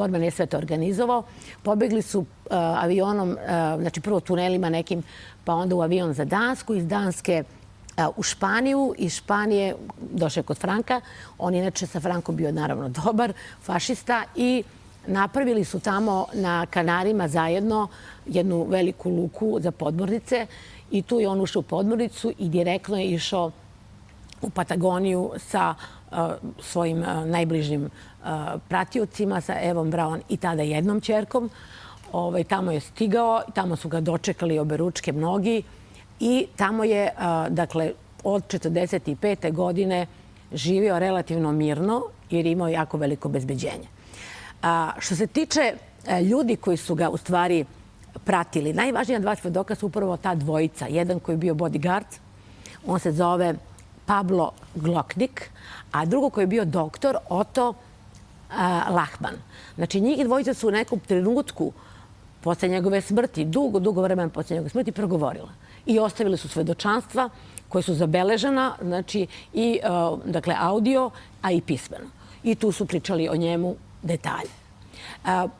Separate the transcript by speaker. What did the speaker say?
Speaker 1: Borman je sve to organizovao. Pobegli su avionom, znači prvo tunelima nekim, pa onda u avion za Dansku, iz Danske u Španiju, iz Španije došao kod Franka. On inače sa Frankom bio naravno dobar, fašista, i napravili su tamo na Kanarima zajedno jednu veliku luku za podmornice i tu je on ušao u podmornicu i direktno je išao u Patagoniju sa svojim najbližim pratiocima, sa Evom Braun i tada jednom ćerkom. Tamo je stigao, tamo su ga dočekali oberučke mnogi i tamo je, dakle, od 1945. godine živio relativno mirno jer imao jako veliko obezbeđenje. Što se tiče ljudi koji su ga u stvari pratili, najvažnija dva svedoka su upravo ta dvojica. Jedan koji je bio bodyguard, on se zove Pablo Gloknik, a drugo koji je bio doktor, Otto Lachmann. Znači, njih dvojica su u nekom trenutku posle njegove smrti, dugo vremena posle njegove smrti, progovorila. I ostavili su svedočanstva koje su zabeležena, znači i dakle audio, a i pismeno. I tu su pričali o njemu detalje.